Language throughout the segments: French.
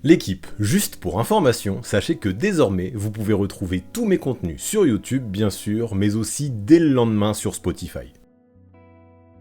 L'équipe, juste pour information, sachez que désormais, vous pouvez retrouver tous mes contenus sur YouTube, bien sûr, mais aussi dès le lendemain sur Spotify.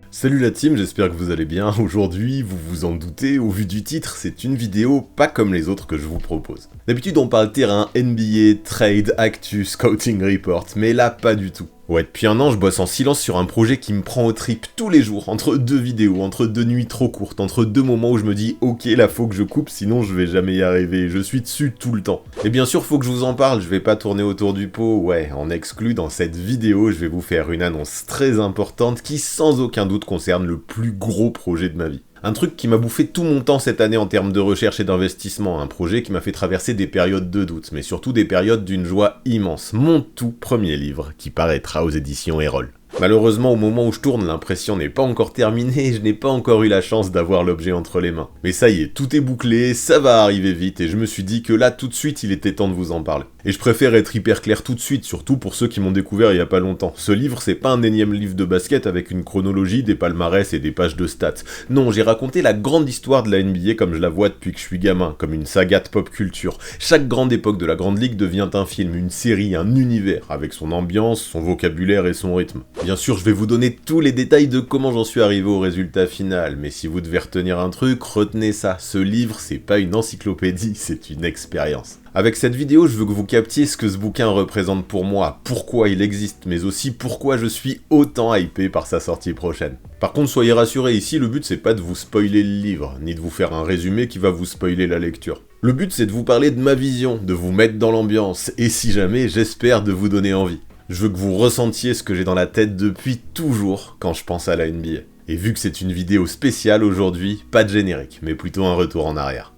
Salut la team, j'espère que vous allez bien. Aujourd'hui, vous vous en doutez, au vu du titre, c'est une vidéo pas comme les autres que je vous propose. D'habitude, on parle terrain, NBA, trade, actu, scouting report, mais là, pas du tout. Ouais, depuis un an, je bosse en silence sur un projet qui me prend aux tripes tous les jours, entre deux vidéos, entre deux nuits trop courtes, entre deux moments où je me dis « Ok, là faut que je coupe, sinon je vais jamais y arriver, je suis dessus tout le temps ». Et bien sûr, faut que je vous en parle, je vais pas tourner autour du pot, ouais, en exclu, dans cette vidéo, je vais vous faire une annonce très importante qui sans aucun doute concerne le plus gros projet de ma vie. Un truc qui m'a bouffé tout mon temps cette année en termes de recherche et d'investissement, un projet qui m'a fait traverser des périodes de doute, mais surtout des périodes d'une joie immense, mon tout premier livre qui paraîtra aux éditions Erol. Malheureusement, au moment où je tourne, l'impression n'est pas encore terminée et je n'ai pas encore eu la chance d'avoir l'objet entre les mains. Mais ça y est, tout est bouclé, ça va arriver vite et je me suis dit que là, tout de suite, il était temps de vous en parler. Et je préfère être hyper clair tout de suite, surtout pour ceux qui m'ont découvert il y a pas longtemps. Ce livre, c'est pas un énième livre de basket avec une chronologie, des palmarès et des pages de stats. Non, j'ai raconté la grande histoire de la NBA comme je la vois depuis que je suis gamin, comme une saga de pop culture. Chaque grande époque de la Grande Ligue devient un film, une série, un univers, avec son ambiance, son vocabulaire et son rythme. Bien sûr, je vais vous donner tous les détails de comment j'en suis arrivé au résultat final, mais si vous devez retenir un truc, retenez ça. Ce livre, c'est pas une encyclopédie, c'est une expérience. Avec cette vidéo, je veux que vous captiez ce que ce bouquin représente pour moi, pourquoi il existe, mais aussi pourquoi je suis autant hypé par sa sortie prochaine. Par contre, soyez rassurés, ici, le but c'est pas de vous spoiler le livre, ni de vous faire un résumé qui va vous spoiler la lecture. Le but c'est de vous parler de ma vision, de vous mettre dans l'ambiance, et si jamais, j'espère de vous donner envie. Je veux que vous ressentiez ce que j'ai dans la tête depuis toujours quand je pense à la NBA. Et vu que c'est une vidéo spéciale aujourd'hui, pas de générique, mais plutôt un retour en arrière.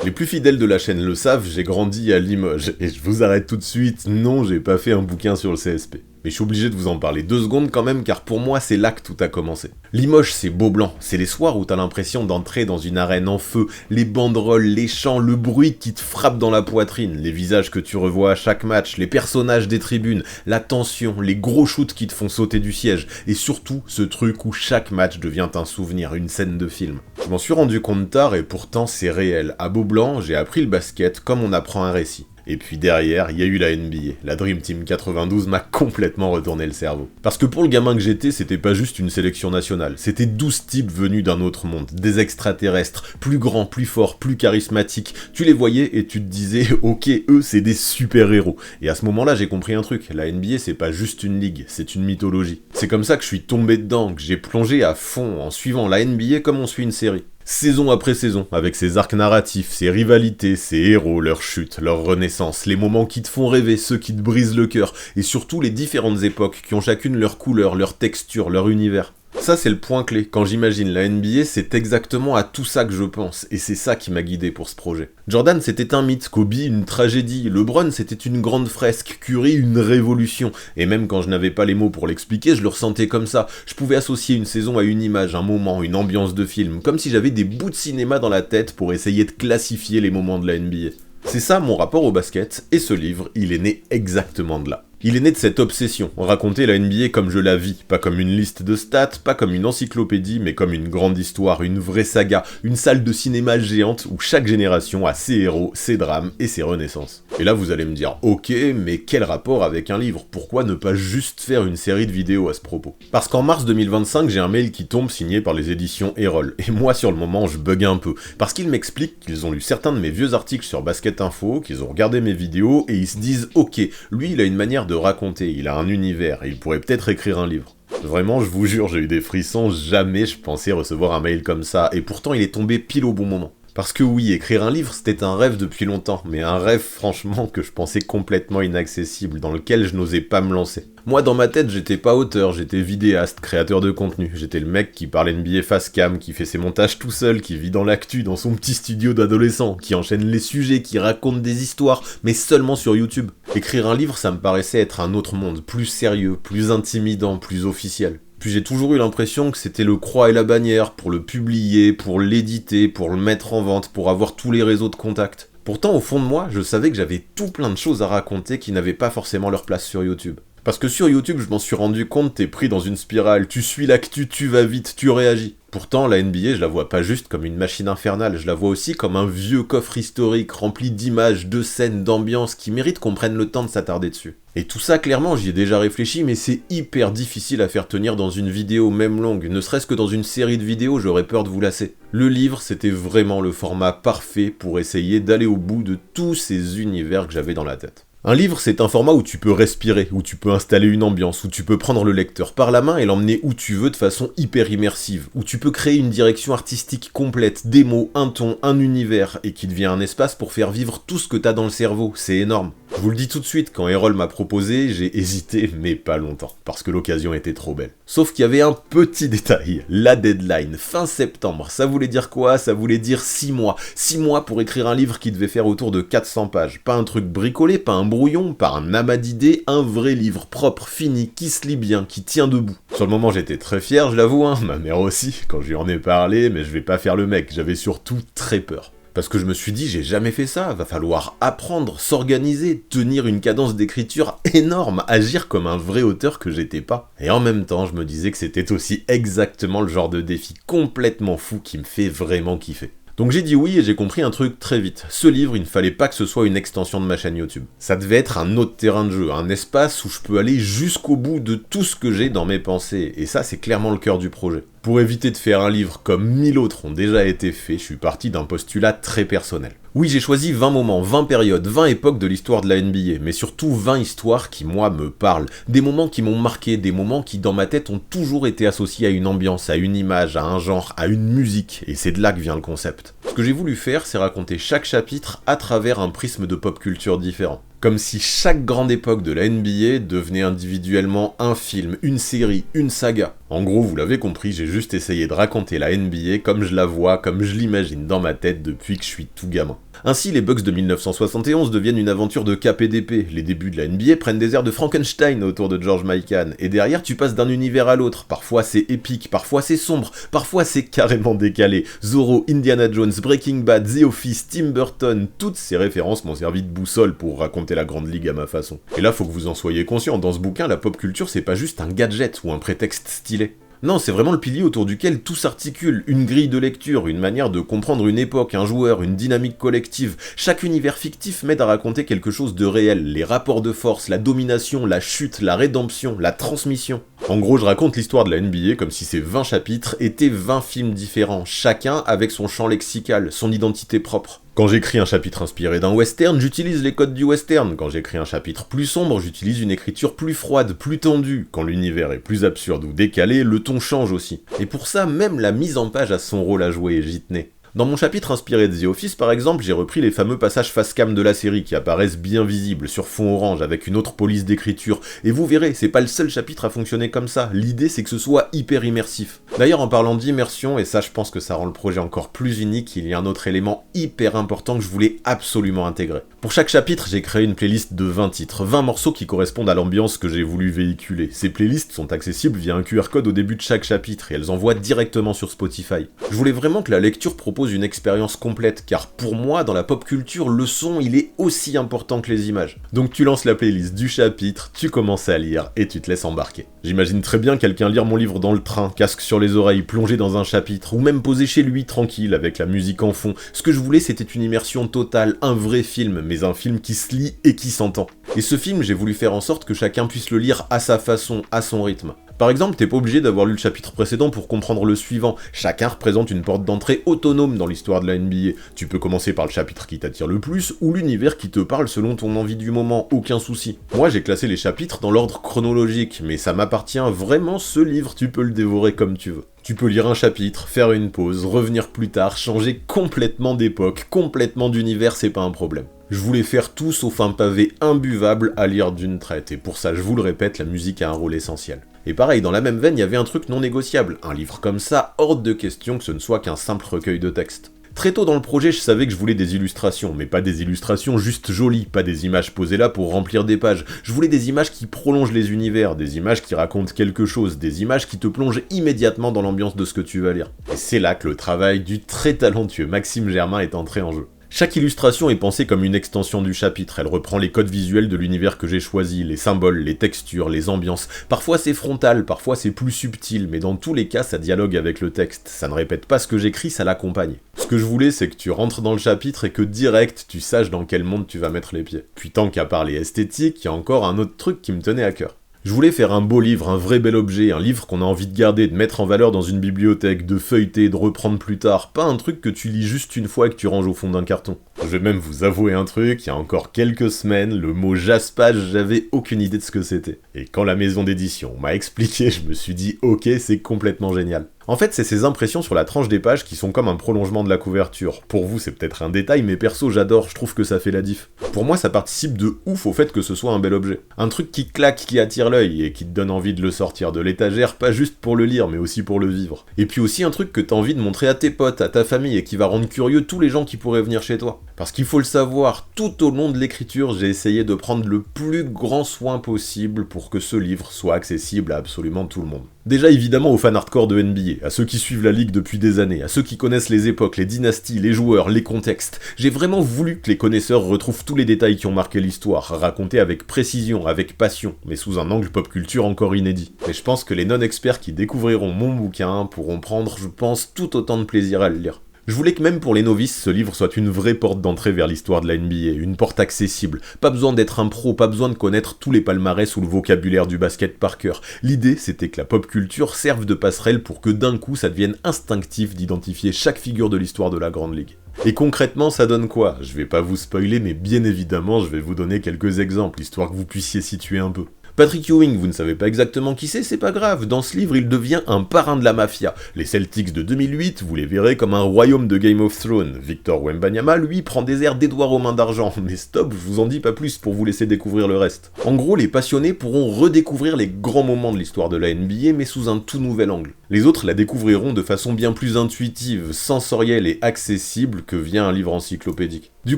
Les plus fidèles de la chaîne le savent, j'ai grandi à Limoges, et je vous arrête tout de suite, non, j'ai pas fait un bouquin sur le CSP. Mais je suis obligé de vous en parler 2 secondes quand même, car pour moi, c'est là que tout a commencé. Limoges, c'est Beau-Blanc, c'est les soirs où t'as l'impression d'entrer dans une arène en feu, les banderoles, les chants, le bruit qui te frappe dans la poitrine, les visages que tu revois à chaque match, les personnages des tribunes, la tension, les gros shoots qui te font sauter du siège, et surtout, ce truc où chaque match devient un souvenir, une scène de film. Je m'en suis rendu compte tard et pourtant c'est réel. À Beau-Blanc, j'ai appris le basket comme on apprend un récit. Et puis derrière, il y a eu la NBA. La Dream Team 92 m'a complètement retourné le cerveau. Parce que pour le gamin que j'étais, c'était pas juste une sélection nationale. C'était 12 types venus d'un autre monde. Des extraterrestres, plus grands, plus forts, plus charismatiques. Tu les voyais et tu te disais, ok, eux, c'est des super-héros. Et à ce moment-là, j'ai compris un truc. La NBA, c'est pas juste une ligue, c'est une mythologie. C'est comme ça que je suis tombé dedans, que j'ai plongé à fond en suivant la NBA comme on suit une série. Saison après saison, avec ses arcs narratifs, ses rivalités, ses héros, leurs chutes, leurs renaissances, les moments qui te font rêver, ceux qui te brisent le cœur, et surtout les différentes époques qui ont chacune leur couleur, leur texture, leur univers. Ça c'est le point clé, quand j'imagine la NBA, c'est exactement à tout ça que je pense, et c'est ça qui m'a guidé pour ce projet. Jordan c'était un mythe, Kobe une tragédie, LeBron c'était une grande fresque, Curry une révolution, et même quand je n'avais pas les mots pour l'expliquer, je le ressentais comme ça, je pouvais associer une saison à une image, un moment, une ambiance de film, comme si j'avais des bouts de cinéma dans la tête pour essayer de classifier les moments de la NBA. C'est ça mon rapport au basket, et ce livre, il est né exactement de là. Il est né de cette obsession, raconter la NBA comme je la vis, pas comme une liste de stats, pas comme une encyclopédie, mais comme une grande histoire, une vraie saga, une salle de cinéma géante où chaque génération a ses héros, ses drames et ses renaissances. Et là vous allez me dire, ok, mais quel rapport avec un livre? Pourquoi ne pas juste faire une série de vidéos à ce propos? Parce qu'en mars 2025, j'ai un mail qui tombe signé par les éditions Erol, et moi sur le moment je bug un peu, parce qu'ils m'expliquent qu'ils ont lu certains de mes vieux articles sur Basket Info, qu'ils ont regardé mes vidéos, et ils se disent, ok, lui il a une manière de raconter, il a un univers, et il pourrait peut-être écrire un livre. Vraiment, je vous jure, j'ai eu des frissons, jamais je pensais recevoir un mail comme ça, et pourtant il est tombé pile au bon moment. Parce que oui, écrire un livre, c'était un rêve depuis longtemps, mais un rêve franchement que je pensais complètement inaccessible, dans lequel je n'osais pas me lancer. Moi, dans ma tête, j'étais pas auteur, j'étais vidéaste, créateur de contenu, j'étais le mec qui parle NBA face cam, qui fait ses montages tout seul, qui vit dans l'actu, dans son petit studio d'adolescent, qui enchaîne les sujets, qui raconte des histoires, mais seulement sur YouTube. Écrire un livre, ça me paraissait être un autre monde, plus sérieux, plus intimidant, plus officiel. Puis j'ai toujours eu l'impression que c'était le croix et la bannière pour le publier, pour l'éditer, pour le mettre en vente, pour avoir tous les réseaux de contacts. Pourtant, au fond de moi, je savais que j'avais tout plein de choses à raconter qui n'avaient pas forcément leur place sur YouTube. Parce que sur YouTube, je m'en suis rendu compte, t'es pris dans une spirale, tu suis l'actu, tu vas vite, tu réagis. Pourtant, la NBA, je la vois pas juste comme une machine infernale, je la vois aussi comme un vieux coffre historique rempli d'images, de scènes, d'ambiances qui méritent qu'on prenne le temps de s'attarder dessus. Et tout ça, clairement, j'y ai déjà réfléchi, mais c'est hyper difficile à faire tenir dans une vidéo même longue, ne serait-ce que dans une série de vidéos, j'aurais peur de vous lasser. Le livre, c'était vraiment le format parfait pour essayer d'aller au bout de tous ces univers que j'avais dans la tête. Un livre, c'est un format où tu peux respirer, où tu peux installer une ambiance, où tu peux prendre le lecteur par la main et l'emmener où tu veux de façon hyper immersive, où tu peux créer une direction artistique complète, des mots, un ton, un univers, et qui devient un espace pour faire vivre tout ce que t'as dans le cerveau, c'est énorme. Je vous le dis tout de suite, quand Erol m'a proposé, j'ai hésité, mais pas longtemps, parce que l'occasion était trop belle. Sauf qu'il y avait un petit détail, la deadline, fin septembre, ça voulait dire quoi? Ça voulait dire 6 mois. 6 mois pour écrire un livre qui devait faire autour de 400 pages. Pas un truc bricolé, pas un brouillon, pas un amas d'idées, un vrai livre propre, fini, qui se lit bien, qui tient debout. Sur le moment, j'étais très fier, je l'avoue, ma mère aussi, quand je lui en ai parlé, mais je vais pas faire le mec, j'avais surtout très peur. Parce que je me suis dit, j'ai jamais fait ça, va falloir apprendre, s'organiser, tenir une cadence d'écriture énorme, agir comme un vrai auteur que j'étais pas. Et en même temps, je me disais que c'était aussi exactement le genre de défi complètement fou qui me fait vraiment kiffer. Donc j'ai dit oui et j'ai compris un truc très vite. Ce livre, il ne fallait pas que ce soit une extension de ma chaîne YouTube. Ça devait être un autre terrain de jeu, un espace où je peux aller jusqu'au bout de tout ce que j'ai dans mes pensées. Et ça, c'est clairement le cœur du projet. Pour éviter de faire un livre comme 1000 autres ont déjà été faits, je suis parti d'un postulat très personnel. Oui, j'ai choisi 20 moments, 20 périodes, 20 époques de l'histoire de la NBA, mais surtout 20 histoires qui, moi, me parlent. Des moments qui m'ont marqué, des moments qui, dans ma tête, ont toujours été associés à une ambiance, à une image, à un genre, à une musique, et c'est de là que vient le concept. Ce que j'ai voulu faire, c'est raconter chaque chapitre à travers un prisme de pop culture différent. Comme si chaque grande époque de la NBA devenait individuellement un film, une série, une saga. En gros, vous l'avez compris, j'ai juste essayé de raconter la NBA comme je la vois, comme je l'imagine dans ma tête depuis que je suis tout gamin. Ainsi, les Bucks de 1971 deviennent une aventure de cap et d'épée. Les débuts de la NBA prennent des airs de Frankenstein autour de George Mikan. Et derrière, tu passes d'un univers à l'autre. Parfois c'est épique, parfois c'est sombre, parfois c'est carrément décalé. Zorro, Indiana Jones, Breaking Bad, The Office, Tim Burton, toutes ces références m'ont servi de boussole pour raconter la Grande Ligue à ma façon. Et là, faut que vous en soyez conscients, dans ce bouquin, la pop culture, c'est pas juste un gadget ou un prétexte stylé. Non, c'est vraiment le pilier autour duquel tout s'articule, une grille de lecture, une manière de comprendre une époque, un joueur, une dynamique collective. Chaque univers fictif m'aide à raconter quelque chose de réel, les rapports de force, la domination, la chute, la rédemption, la transmission. En gros, je raconte l'histoire de la NBA comme si ces 20 chapitres étaient 20 films différents, chacun avec son champ lexical, son identité propre. Quand j'écris un chapitre inspiré d'un western, j'utilise les codes du western. Quand j'écris un chapitre plus sombre, j'utilise une écriture plus froide, plus tendue. Quand l'univers est plus absurde ou décalé, le ton change aussi. Et pour ça, même la mise en page a son rôle à jouer et j'y tenais. Dans mon chapitre inspiré de The Office, par exemple, j'ai repris les fameux passages face-cam de la série qui apparaissent bien visibles sur fond orange avec une autre police d'écriture. Et vous verrez, c'est pas le seul chapitre à fonctionner comme ça. L'idée, c'est que ce soit hyper immersif. D'ailleurs, en parlant d'immersion, et ça je pense que ça rend le projet encore plus unique, il y a un autre élément hyper important que je voulais absolument intégrer. Pour chaque chapitre, j'ai créé une playlist de 20 titres, 20 morceaux qui correspondent à l'ambiance que j'ai voulu véhiculer. Ces playlists sont accessibles via un QR code au début de chaque chapitre et elles envoient directement sur Spotify. Je voulais vraiment que la lecture propose une expérience complète, car pour moi, dans la pop culture, le son, il est aussi important que les images. Donc tu lances la playlist du chapitre, tu commences à lire et tu te laisses embarquer. J'imagine très bien quelqu'un lire mon livre dans le train, casque sur les oreilles, plongé dans un chapitre, ou même posé chez lui tranquille avec la musique en fond. Ce que je voulais, c'était une immersion totale, un vrai film, mais un film qui se lit et qui s'entend. Et ce film, j'ai voulu faire en sorte que chacun puisse le lire à sa façon, à son rythme. Par exemple, t'es pas obligé d'avoir lu le chapitre précédent pour comprendre le suivant. Chacun représente une porte d'entrée autonome dans l'histoire de la NBA. Tu peux commencer par le chapitre qui t'attire le plus, ou l'univers qui te parle selon ton envie du moment, aucun souci. Moi, j'ai classé les chapitres dans l'ordre chronologique, mais ça m'appartient vraiment, ce livre, tu peux le dévorer comme tu veux. Tu peux lire un chapitre, faire une pause, revenir plus tard, changer complètement d'époque, complètement d'univers, c'est pas un problème. Je voulais faire tout sauf un pavé imbuvable à lire d'une traite, et pour ça, je vous le répète, la musique a un rôle essentiel. Et pareil, dans la même veine, il y avait un truc non négociable. Un livre comme ça, hors de question que ce ne soit qu'un simple recueil de textes. Très tôt dans le projet, je savais que je voulais des illustrations, mais pas des illustrations juste jolies, pas des images posées là pour remplir des pages. Je voulais des images qui prolongent les univers, des images qui racontent quelque chose, des images qui te plongent immédiatement dans l'ambiance de ce que tu vas lire. Et c'est là que le travail du très talentueux Maxime Germain est entré en jeu. Chaque illustration est pensée comme une extension du chapitre, elle reprend les codes visuels de l'univers que j'ai choisi, les symboles, les textures, les ambiances. Parfois c'est frontal, parfois c'est plus subtil, mais dans tous les cas ça dialogue avec le texte, ça ne répète pas ce que j'écris, ça l'accompagne. Ce que je voulais c'est que tu rentres dans le chapitre et que direct tu saches dans quel monde tu vas mettre les pieds. Puis tant qu'à parler esthétique, il y a encore un autre truc qui me tenait à cœur. Je voulais faire un beau livre, un vrai bel objet, un livre qu'on a envie de garder, de mettre en valeur dans une bibliothèque, de feuilleter, de reprendre plus tard, pas un truc que tu lis juste une fois et que tu ranges au fond d'un carton. Je vais même vous avouer un truc, il y a encore quelques semaines, le mot jaspage, j'avais aucune idée de ce que c'était. Et quand la maison d'édition m'a expliqué, je me suis dit ok, c'est complètement génial. En fait, c'est ces impressions sur la tranche des pages qui sont comme un prolongement de la couverture. Pour vous, c'est peut-être un détail, mais perso, j'adore, je trouve que ça fait la diff. Pour moi, ça participe de ouf au fait que ce soit un bel objet. Un truc qui claque, qui attire l'œil et qui te donne envie de le sortir de l'étagère, pas juste pour le lire, mais aussi pour le vivre. Et puis aussi un truc que t'as envie de montrer à tes potes, à ta famille, et qui va rendre curieux tous les gens qui pourraient venir chez toi. Parce qu'il faut le savoir, tout au long de l'écriture, j'ai essayé de prendre le plus grand soin possible pour que ce livre soit accessible à absolument tout le monde. Déjà évidemment aux fans hardcore de NBA, à ceux qui suivent la ligue depuis des années, à ceux qui connaissent les époques, les dynasties, les joueurs, les contextes. J'ai vraiment voulu que les connaisseurs retrouvent tous les détails qui ont marqué l'histoire, racontés avec précision, avec passion, mais sous un angle pop culture encore inédit. Mais je pense que les non-experts qui découvriront mon bouquin pourront prendre, je pense, tout autant de plaisir à le lire. Je voulais que même pour les novices, ce livre soit une vraie porte d'entrée vers l'histoire de la NBA, une porte accessible. Pas besoin d'être un pro, pas besoin de connaître tous les palmarès ou le vocabulaire du basket par cœur. L'idée, c'était que la pop culture serve de passerelle pour que d'un coup, ça devienne instinctif d'identifier chaque figure de l'histoire de la Grande Ligue. Et concrètement, ça donne quoi? Je vais pas vous spoiler, mais bien évidemment, je vais vous donner quelques exemples, histoire que vous puissiez situer un peu. Patrick Ewing, vous ne savez pas exactement qui c'est pas grave, dans ce livre il devient un parrain de la mafia. Les Celtics de 2008, vous les verrez comme un royaume de Game of Thrones. Victor Wembanyama, lui, prend des airs d'Édouard aux mains d'argent, mais stop, je vous en dis pas plus pour vous laisser découvrir le reste. En gros, les passionnés pourront redécouvrir les grands moments de l'histoire de la NBA, mais sous un tout nouvel angle. Les autres la découvriront de façon bien plus intuitive, sensorielle et accessible que via un livre encyclopédique. Du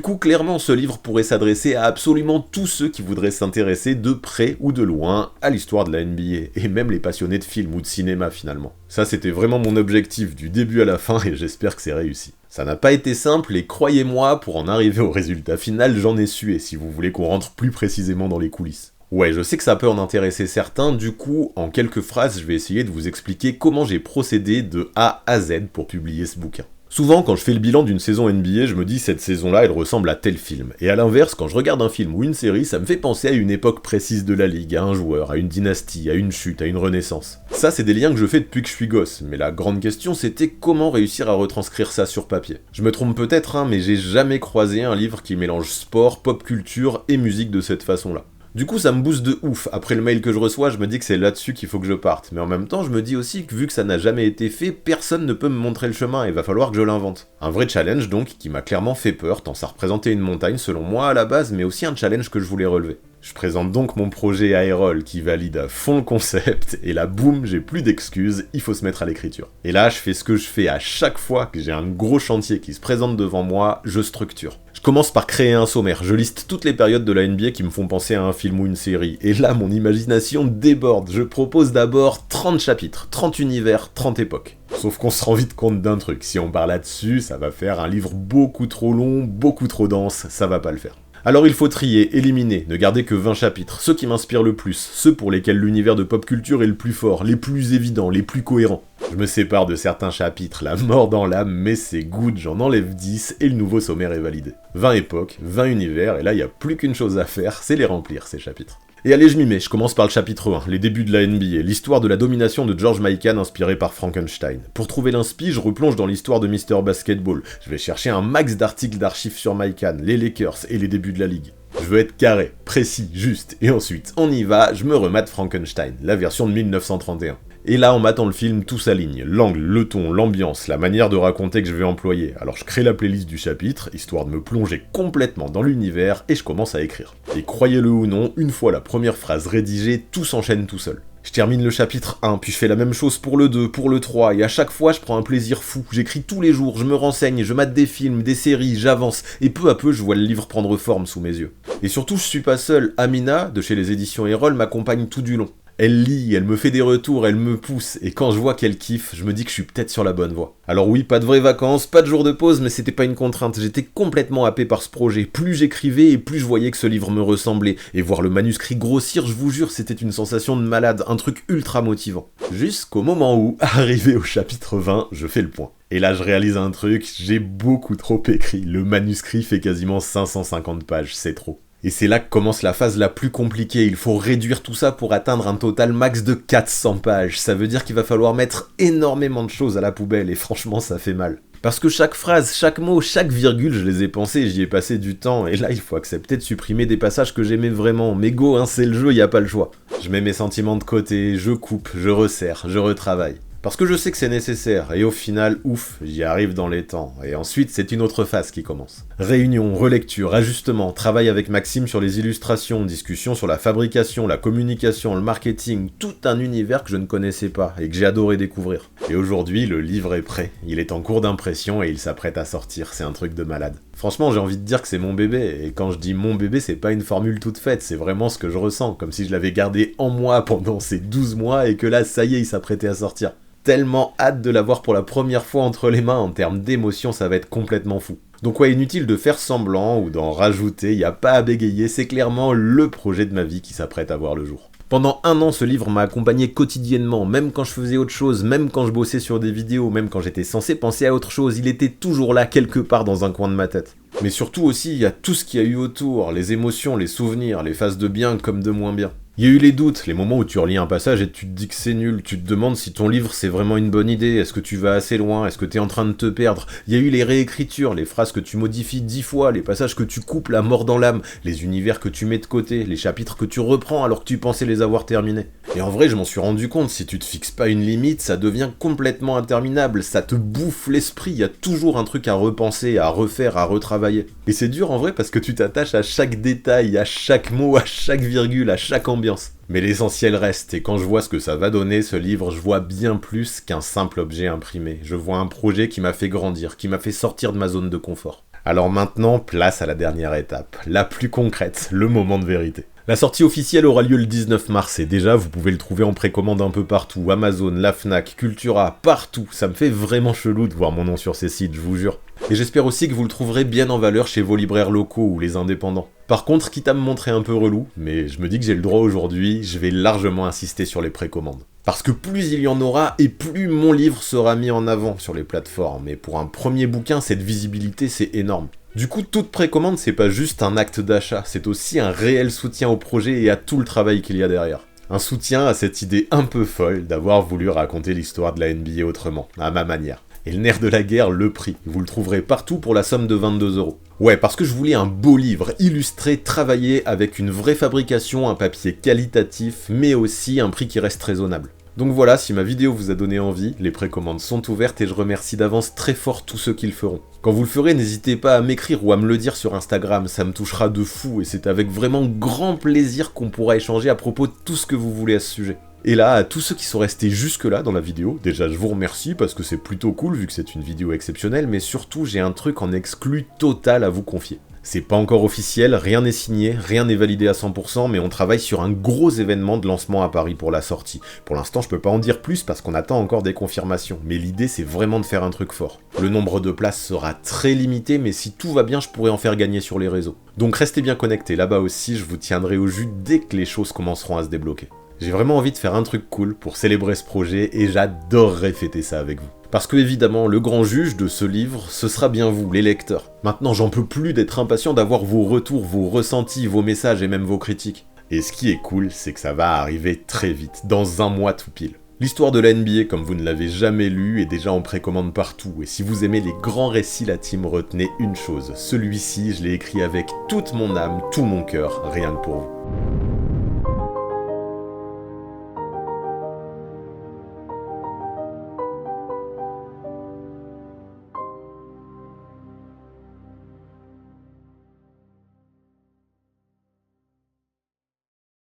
coup, clairement, ce livre pourrait s'adresser à absolument tous ceux qui voudraient s'intéresser de près ou de loin à l'histoire de la NBA, et même les passionnés de films ou de cinéma finalement. Ça, c'était vraiment mon objectif du début à la fin, et j'espère que c'est réussi. Ça n'a pas été simple, et croyez-moi, pour en arriver au résultat final, j'en ai sué, si vous voulez qu'on rentre plus précisément dans les coulisses. Ouais, je sais que ça peut en intéresser certains, du coup, en quelques phrases, je vais essayer de vous expliquer comment j'ai procédé de A à Z pour publier ce bouquin. Souvent, quand je fais le bilan d'une saison NBA, je me dis cette saison-là, elle ressemble à tel film. Et à l'inverse, quand je regarde un film ou une série, ça me fait penser à une époque précise de la ligue, à un joueur, à une dynastie, à une chute, à une renaissance. Ça, c'est des liens que je fais depuis que je suis gosse, mais la grande question, c'était comment réussir à retranscrire ça sur papier. Je me trompe peut-être, mais j'ai jamais croisé un livre qui mélange sport, pop culture et musique de cette façon-là. Du coup, ça me booste de ouf. Après le mail que je reçois, je me dis que c'est là-dessus qu'il faut que je parte. Mais en même temps, je me dis aussi que vu que ça n'a jamais été fait, personne ne peut me montrer le chemin et va falloir que je l'invente. Un vrai challenge donc, qui m'a clairement fait peur, tant ça représentait une montagne selon moi à la base, mais aussi un challenge que je voulais relever. Je présente donc mon projet à Erol qui valide à fond le concept, et là boum, j'ai plus d'excuses, il faut se mettre à l'écriture. Et là, je fais ce que je fais à chaque fois que j'ai un gros chantier qui se présente devant moi, je structure. Je commence par créer un sommaire, je liste toutes les périodes de la NBA qui me font penser à un film ou une série, et là mon imagination déborde, je propose d'abord 30 chapitres, 30 univers, 30 époques. Sauf qu'on se rend vite compte d'un truc, si on part là-dessus, ça va faire un livre beaucoup trop long, beaucoup trop dense, ça va pas le faire. Alors il faut trier, éliminer, ne garder que 20 chapitres, ceux qui m'inspirent le plus, ceux pour lesquels l'univers de pop culture est le plus fort, les plus évidents, les plus cohérents. Je me sépare de certains chapitres, la mort dans l'âme, mais c'est good, j'en enlève 10 et le nouveau sommaire est validé. 20 époques, 20 univers, et là il n'y a plus qu'une chose à faire, c'est les remplir ces chapitres. Et allez, je m'y mets, je commence par le chapitre 1, les débuts de la NBA, l'histoire de la domination de George Mikan inspirée par Frankenstein. Pour trouver l'inspi, je replonge dans l'histoire de Mr. Basketball. Je vais chercher un max d'articles d'archives sur Mikan, les Lakers et les débuts de la ligue. Je veux être carré, précis, juste, et ensuite, on y va, je me remate Frankenstein, la version de 1931. Et là, en matant le film, tout s'aligne. L'angle, le ton, l'ambiance, la manière de raconter que je vais employer. Alors je crée la playlist du chapitre, histoire de me plonger complètement dans l'univers, et je commence à écrire. Et croyez-le ou non, une fois la première phrase rédigée, tout s'enchaîne tout seul. Je termine le chapitre 1, puis je fais la même chose pour le 2, pour le 3, et à chaque fois je prends un plaisir fou. J'écris tous les jours, je me renseigne, je mate des films, des séries, j'avance, et peu à peu je vois le livre prendre forme sous mes yeux. Et surtout, je suis pas seul, Amina, de chez les éditions Erol, m'accompagne tout du long. Elle lit, elle me fait des retours, elle me pousse, et quand je vois qu'elle kiffe, je me dis que je suis peut-être sur la bonne voie. Alors oui, pas de vraies vacances, pas de jours de pause, mais c'était pas une contrainte, j'étais complètement happé par ce projet. Plus j'écrivais, et plus je voyais que ce livre me ressemblait. Et voir le manuscrit grossir, je vous jure, c'était une sensation de malade, un truc ultra motivant. Jusqu'au moment où, arrivé au chapitre 20, je fais le point. Et là, je réalise un truc, j'ai beaucoup trop écrit. Le manuscrit fait quasiment 550 pages, c'est trop. Et c'est là que commence la phase la plus compliquée, il faut réduire tout ça pour atteindre un total max de 400 pages. Ça veut dire qu'il va falloir mettre énormément de choses à la poubelle, et franchement ça fait mal. Parce que chaque phrase, chaque mot, chaque virgule, je les ai pensés, j'y ai passé du temps, et là il faut accepter de supprimer des passages que j'aimais vraiment. Mais go, hein, c'est le jeu, y a pas le choix. Je mets mes sentiments de côté, je coupe, je resserre, je retravaille. Parce que je sais que c'est nécessaire, et au final, ouf, j'y arrive dans les temps. Et ensuite, c'est une autre phase qui commence. Réunion, relecture, ajustement, travail avec Maxime sur les illustrations, discussion sur la fabrication, la communication, le marketing, tout un univers que je ne connaissais pas, et que j'ai adoré découvrir. Et aujourd'hui, le livre est prêt, il est en cours d'impression et il s'apprête à sortir, c'est un truc de malade. Franchement, j'ai envie de dire que c'est mon bébé, et quand je dis mon bébé, c'est pas une formule toute faite, c'est vraiment ce que je ressens, comme si je l'avais gardé en moi pendant ces 12 mois, et que là, ça y est, il s'apprêtait à sortir. Tellement hâte de l'avoir pour la première fois entre les mains, en termes d'émotion, ça va être complètement fou. Donc ouais, inutile de faire semblant ou d'en rajouter, y a pas à bégayer, c'est clairement le projet de ma vie qui s'apprête à voir le jour. Pendant 1 an, ce livre m'a accompagné quotidiennement, même quand je faisais autre chose, même quand je bossais sur des vidéos, même quand j'étais censé penser à autre chose, il était toujours là quelque part dans un coin de ma tête. Mais surtout aussi, il y a tout ce qu'il y a eu autour, les émotions, les souvenirs, les phases de bien comme de moins bien. Il y a eu les doutes, les moments où tu relis un passage et tu te dis que c'est nul, tu te demandes si ton livre c'est vraiment une bonne idée, est-ce que tu vas assez loin, est-ce que t'es en train de te perdre. Il y a eu les réécritures, les phrases que tu modifies 10 fois, les passages que tu coupes la mort dans l'âme, les univers que tu mets de côté, les chapitres que tu reprends alors que tu pensais les avoir terminés. Et en vrai, je m'en suis rendu compte, si tu te fixes pas une limite, ça devient complètement interminable, ça te bouffe l'esprit, il y a toujours un truc à repenser, à refaire, à retravailler. Et c'est dur en vrai parce que tu t'attaches à chaque détail, à chaque mot, à chaque virgule, à chaque ambiance. Mais l'essentiel reste, et quand je vois ce que ça va donner, ce livre, je vois bien plus qu'un simple objet imprimé. Je vois un projet qui m'a fait grandir, qui m'a fait sortir de ma zone de confort. Alors maintenant, place à la dernière étape, la plus concrète, le moment de vérité. La sortie officielle aura lieu le 19 mars, et déjà, vous pouvez le trouver en précommande un peu partout, Amazon, la Fnac, Cultura, partout. Ça me fait vraiment chelou de voir mon nom sur ces sites, je vous jure. Et j'espère aussi que vous le trouverez bien en valeur chez vos libraires locaux ou les indépendants. Par contre, quitte à me montrer un peu relou, mais je me dis que j'ai le droit aujourd'hui, je vais largement insister sur les précommandes. Parce que plus il y en aura, et plus mon livre sera mis en avant sur les plateformes. Et pour un premier bouquin, cette visibilité, c'est énorme. Du coup, toute précommande, c'est pas juste un acte d'achat, c'est aussi un réel soutien au projet et à tout le travail qu'il y a derrière. Un soutien à cette idée un peu folle d'avoir voulu raconter l'histoire de la NBA autrement, à ma manière. Et le nerf de la guerre, le prix. Vous le trouverez partout pour la somme de 22€. Ouais, parce que je voulais un beau livre, illustré, travaillé, avec une vraie fabrication, un papier qualitatif, mais aussi un prix qui reste raisonnable. Donc voilà, si ma vidéo vous a donné envie, les précommandes sont ouvertes et je remercie d'avance très fort tous ceux qui le feront. Quand vous le ferez, n'hésitez pas à m'écrire ou à me le dire sur Instagram, ça me touchera de fou et c'est avec vraiment grand plaisir qu'on pourra échanger à propos de tout ce que vous voulez à ce sujet. Et là, à tous ceux qui sont restés jusque-là dans la vidéo, déjà je vous remercie parce que c'est plutôt cool vu que c'est une vidéo exceptionnelle, mais surtout j'ai un truc en exclu total à vous confier. C'est pas encore officiel, rien n'est signé, rien n'est validé à 100%, mais on travaille sur un gros événement de lancement à Paris pour la sortie. Pour l'instant, je peux pas en dire plus parce qu'on attend encore des confirmations, mais l'idée c'est vraiment de faire un truc fort. Le nombre de places sera très limité, mais si tout va bien, je pourrais en faire gagner sur les réseaux. Donc restez bien connectés, là-bas aussi, je vous tiendrai au jus dès que les choses commenceront à se débloquer. J'ai vraiment envie de faire un truc cool pour célébrer ce projet et j'adorerais fêter ça avec vous. Parce que évidemment, le grand juge de ce livre, ce sera bien vous, les lecteurs. Maintenant, j'en peux plus d'être impatient d'avoir vos retours, vos ressentis, vos messages et même vos critiques. Et ce qui est cool, c'est que ça va arriver très vite, dans 1 mois tout pile. L'histoire de la NBA, comme vous ne l'avez jamais lu, est déjà en précommande partout, et si vous aimez les grands récits, la team, retenez une chose, celui-ci, je l'ai écrit avec toute mon âme, tout mon cœur, rien que pour vous.